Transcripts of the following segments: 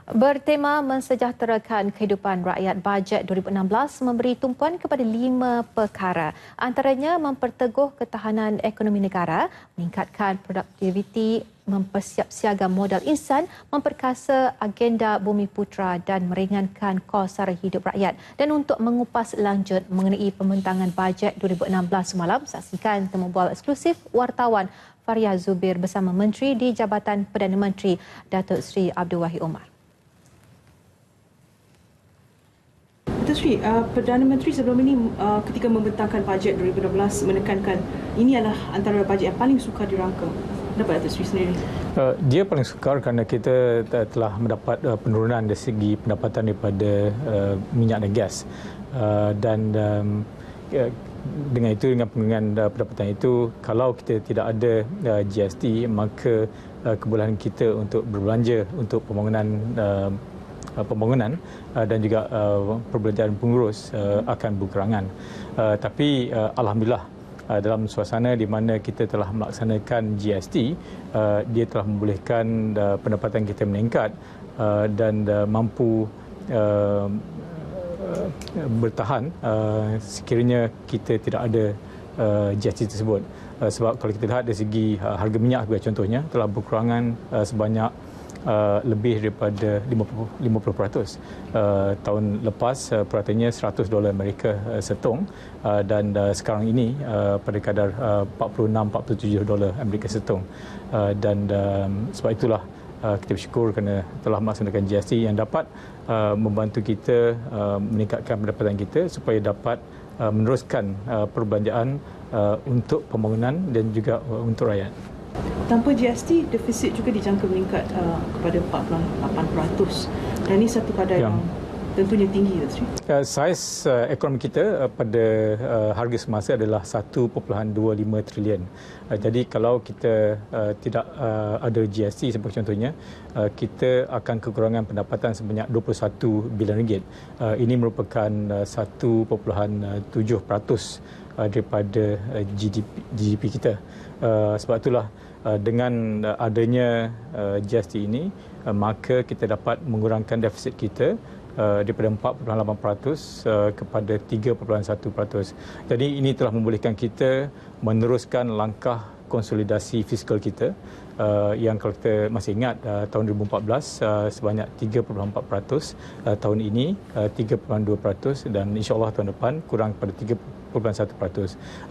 Bertema mensejahterakan kehidupan rakyat, bajet 2016 memberi tumpuan kepada 5 perkara. Antaranya memperteguh ketahanan ekonomi negara, meningkatkan produktiviti, mempersiapsiaga modal insan, memperkasa agenda Bumi Putra dan meringankan kos sara hidup rakyat. Dan untuk mengupas lanjut mengenai pembentangan bajet 2016 semalam, saksikan temu bual eksklusif wartawan Faria Zubir bersama Menteri di Jabatan Perdana Menteri Datuk Seri Abdul Wahid Omar. Datuk Seri, Perdana Menteri sebelum ini ketika membentangkan bajet 2016 menekankan ini adalah antara bajet yang paling sukar dirangka. Dapat Datuk Seri sendiri? Dia paling sukar kerana kita telah mendapat penurunan dari segi pendapatan daripada minyak dan gas. Dengan itu, dengan penurunan pendapatan itu, kalau kita tidak ada GST, maka kebolehan kita untuk berbelanja untuk pembangunan dan juga perbelanjaan pengurus akan berkurangan. Tapi alhamdulillah, dalam suasana di mana kita telah melaksanakan GST, dia telah membolehkan pendapatan kita meningkat dan mampu bertahan sekiranya kita tidak ada GST tersebut. Sebab kalau kita lihat dari segi harga minyak contohnya telah berkurangan sebanyak lebih daripada 50%. Tahun lepas peratanya $100 Amerika setong dan sekarang ini pada kadar $46-47 Amerika setong. Dan sebab itulah kita bersyukur kerana telah melaksanakan GST yang dapat membantu kita meningkatkan pendapatan kita supaya dapat meneruskan perbelanjaan untuk pembangunan dan juga untuk rakyat. Tanpa GST, defisit juga dijangka meningkat kepada 48%. Dan ini satu kadar yang tentunya tinggi. Saiz ekonomi kita pada harga semasa adalah 1.25 trilion. Jadi kalau kita tidak ada GST sebagai contohnya, kita akan kekurangan pendapatan sebanyak 21 bilion ringgit. Ini merupakan 1.7% daripada GDP kita. Sebab itulah dengan adanya GST ini, maka kita dapat mengurangkan defisit kita daripada 4.8% kepada 3.1%. Jadi ini telah membolehkan kita meneruskan langkah konsolidasi fiskal kita yang kalau kita masih ingat tahun 2014 sebanyak 3.4%, tahun ini 3.2% dan insya-Allah tahun depan kurang pada 3.1%.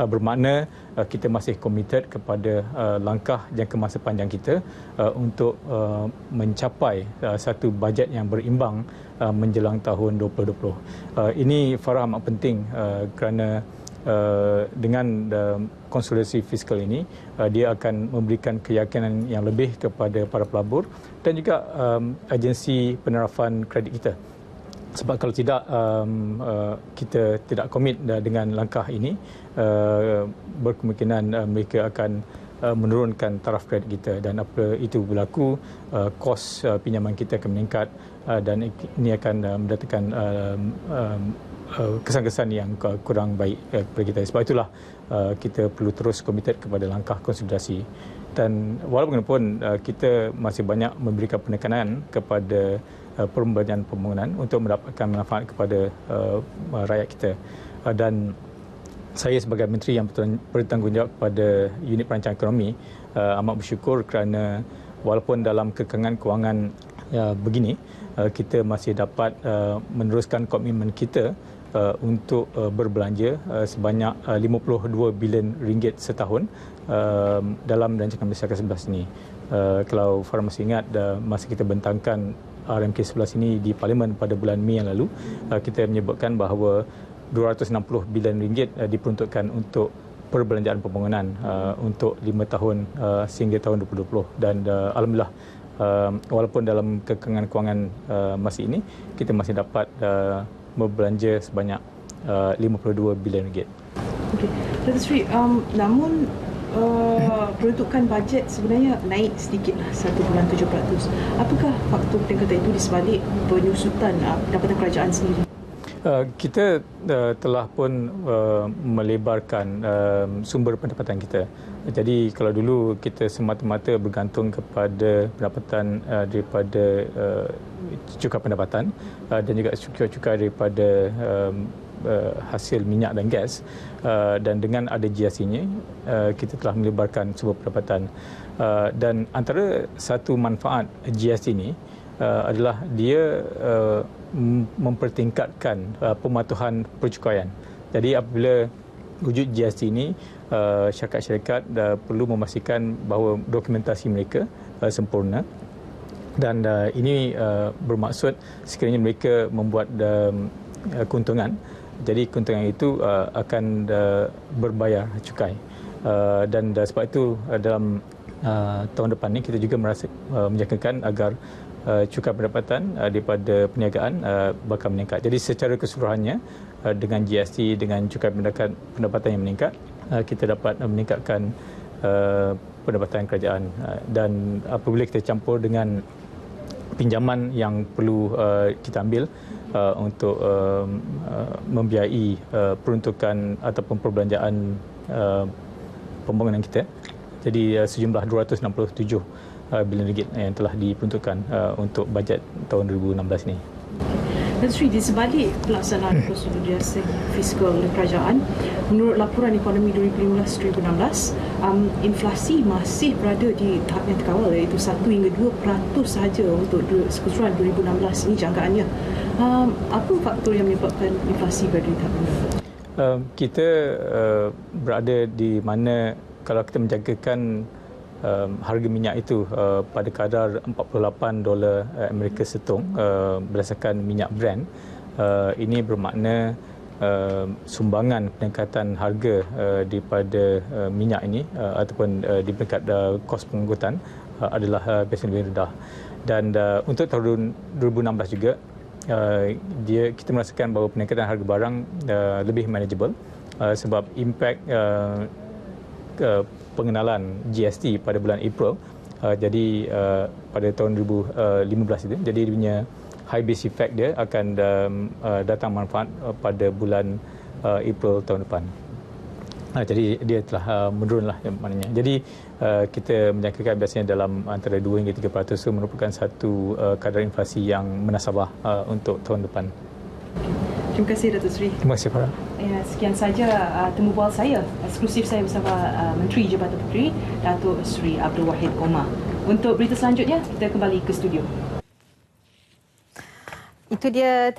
Bermakna kita masih komited kepada langkah jangka masa panjang kita untuk mencapai satu bajet yang berimbang menjelang tahun 2020. Ini Farah amat penting kerana dengan konsolidasi fiskal ini, dia akan memberikan keyakinan yang lebih kepada para pelabur dan juga agensi penerapan kredit kita. Sebab kalau tidak, kita tidak komit dengan langkah ini, berkemungkinan mereka akan menurunkan taraf kredit kita dan apabila itu berlaku, kos pinjaman kita akan meningkat dan ini akan mendatangkan kesan-kesan yang kurang baik kepada kita. Sebab itulah kita perlu terus komited kepada langkah konsolidasi. Dan walaupun kita masih banyak memberikan penekanan kepada perbelanjaan pembangunan untuk mendapatkan manfaat kepada rakyat kita. Dan saya sebagai menteri yang bertanggungjawab kepada unit perancangan ekonomi amat bersyukur kerana walaupun dalam kekangan kewangan begini, kita masih dapat meneruskan komitmen kita untuk berbelanja sebanyak 52 bilion ringgit setahun dalam rancangan Malaysia ke-11 ini. Kalau Farah masih ingat, masa kita bentangkan RMK 11 ini di Parlimen pada bulan Mei yang lalu, kita menyebutkan bahawa 260 bilion ringgit diperuntukkan untuk perbelanjaan pembangunan untuk 5 tahun sehingga tahun 2020 dan alhamdulillah walaupun dalam kekangan kewangan masa ini kita masih dapat berbelanja sebanyak 52 bilion ringgit. Okey, Datuk Seri, namun peruntukan bajet sebenarnya naik sedikitlah 1.7%. Apakah faktor peningkatan itu di sebalik penyusutan pendapatan kerajaan sendiri? Kita telah pun melebarkan sumber pendapatan kita. Jadi kalau dulu kita semata-mata bergantung kepada pendapatan daripada cukai pendapatan dan juga cukai daripada hasil minyak dan gas, dan dengan ada GST-nya kita telah melebarkan sumber pendapatan, dan antara satu manfaat GST ini adalah dia mempertingkatkan pematuhan percukaian. Jadi apabila wujud GST ini, syarikat-syarikat perlu memastikan bahawa dokumentasi mereka sempurna, dan ini bermaksud sekiranya mereka membuat keuntungan, jadi keuntungan itu akan berbayar cukai, dan sebab itu dalam tahun depan ini kita juga menjangkakan agar cukai pendapatan daripada perniagaan bakal meningkat. Jadi secara keseluruhannya dengan GST, dengan cukai pendapatan yang meningkat, kita dapat meningkatkan pendapatan kerajaan, dan apabila kita campur dengan pinjaman yang perlu kita ambil untuk membiayai peruntukan ataupun perbelanjaan pembangunan kita, jadi sejumlah 267 bilion ringgit yang telah diperuntukkan untuk bajet tahun 2016 ini. Dan Sri, di sebalik pelaksanaan konsolidasi fiskal oleh kerajaan, menurut laporan ekonomi 2015-2016, inflasi masih berada di tahap yang terkawal, iaitu 1 hingga 2% sahaja untuk keseluruhan 2016 ini jangkaannya. Apa faktor yang menyebabkan inflasi berada di tahap ini? Kita berada di mana kalau kita menjangkakan harga minyak itu pada kadar $48 Amerika setung berdasarkan minyak Brent, ini bermakna sumbangan peningkatan harga daripada minyak ini ataupun di peringkat kos pengangkutan adalah biasanya lebih rendah. Dan untuk tahun 2016 juga kita merasakan bahawa peningkatan harga barang lebih manageable sebab impak pengenalan GST pada bulan April, jadi pada tahun 2015 itu, jadi dia punya high base effect dia akan datang manfaat pada bulan April tahun depan. Jadi dia telah menurunlah maknanya. Jadi kita menjangkakan biasanya dalam antara 2 hingga 3% itu merupakan satu kadar inflasi yang menasabah untuk tahun depan. Terima kasih Datuk Seri. Terima kasih Farah. Ya, sekian saja temu bual saya, eksklusif saya bersama Menteri Jabatan Puteri Datuk Seri Abdul Wahid Komar. Untuk berita selanjutnya, kita kembali ke studio. Itu dia